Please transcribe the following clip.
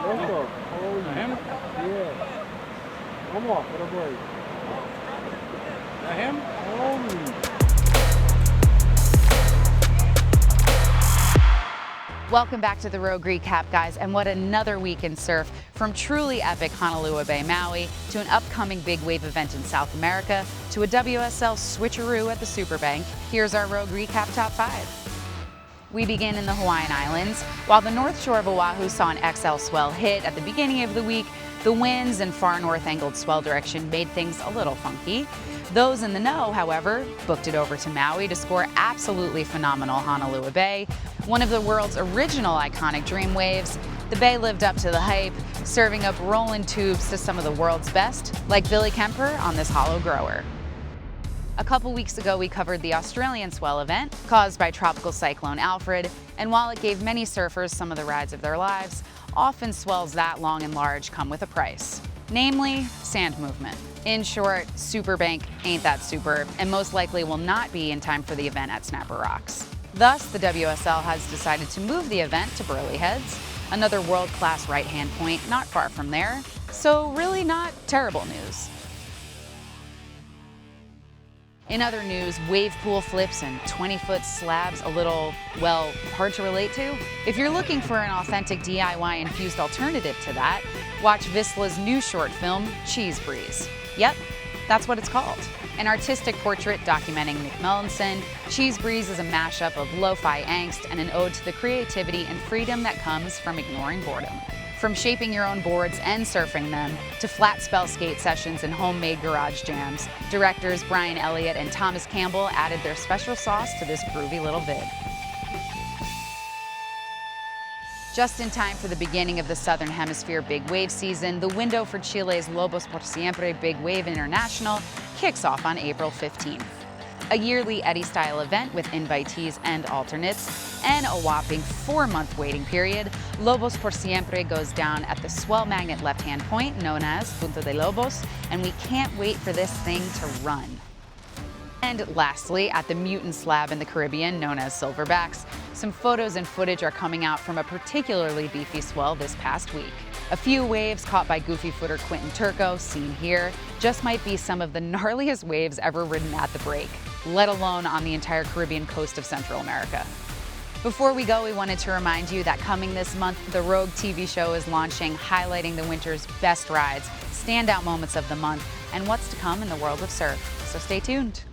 Esto. Holy. Him? Yeah. Vamos, pero boy. That him? Holy. Welcome back to the Rogue Recap, guys, and what another week in surf, from truly epic Honolua Bay, Maui, to an upcoming big wave event in South America, to a WSL switcheroo at the Superbank. Here's our Rogue Recap Top 5. We begin in the Hawaiian Islands. While the north shore of Oahu saw an XL swell hit at the beginning of the week, the winds and far north angled swell direction made things a little funky. Those in the know, however, booked it over to Maui to score absolutely phenomenal Honolua Bay. One of the world's original iconic dream waves, the bay lived up to the hype, serving up rolling tubes to some of the world's best, like Billy Kemper on this hollow grower. A couple weeks ago, we covered the Australian swell event caused by Tropical Cyclone Alfred, and while it gave many surfers some of the rides of their lives, often swells that long and large come with a price, namely sand movement. In short, Superbank ain't that super, and most likely will not be in time for the event at Snapper Rocks. Thus, the WSL has decided to move the event to Burleigh Heads, another world-class right-hand point not far from there, so really not terrible news. In other news, wave pool flips and 20-foot slabs a little, well, hard to relate to? If you're looking for an authentic DIY-infused alternative to that, watch Vissla's new short film, Cheese Breeze. Yep, that's what it's called. An artistic portrait documenting Nick Mellinson, Cheese Breeze is a mashup of lo-fi angst and an ode to the creativity and freedom that comes from ignoring boredom. From shaping your own boards and surfing them, to flat spell skate sessions and homemade garage jams, directors Brian Elliott and Thomas Campbell added their special sauce to this groovy little vid. Just in time for the beginning of the Southern Hemisphere big wave season, the window for Chile's Lobos por Siempre Big Wave International kicks off on April 15th. A yearly Eddie-style event with invitees and alternates, and a whopping 4-month waiting period, Lobos por Siempre goes down at the swell magnet left-hand point known as Punta de Lobos, and we can't wait for this thing to run. And lastly, at the Mutant Slab in the Caribbean, known as Silverbacks, some photos and footage are coming out from a particularly beefy swell this past week. A few waves caught by goofy footer Quentin Turco, seen here, just might be some of the gnarliest waves ever ridden at the break, let alone on the entire Caribbean coast of Central America. Before we go, we wanted to remind you that coming this month, the RogueTV show is launching, highlighting the winter's best rides, standout moments of the month, and what's to come in the world of surf. So stay tuned.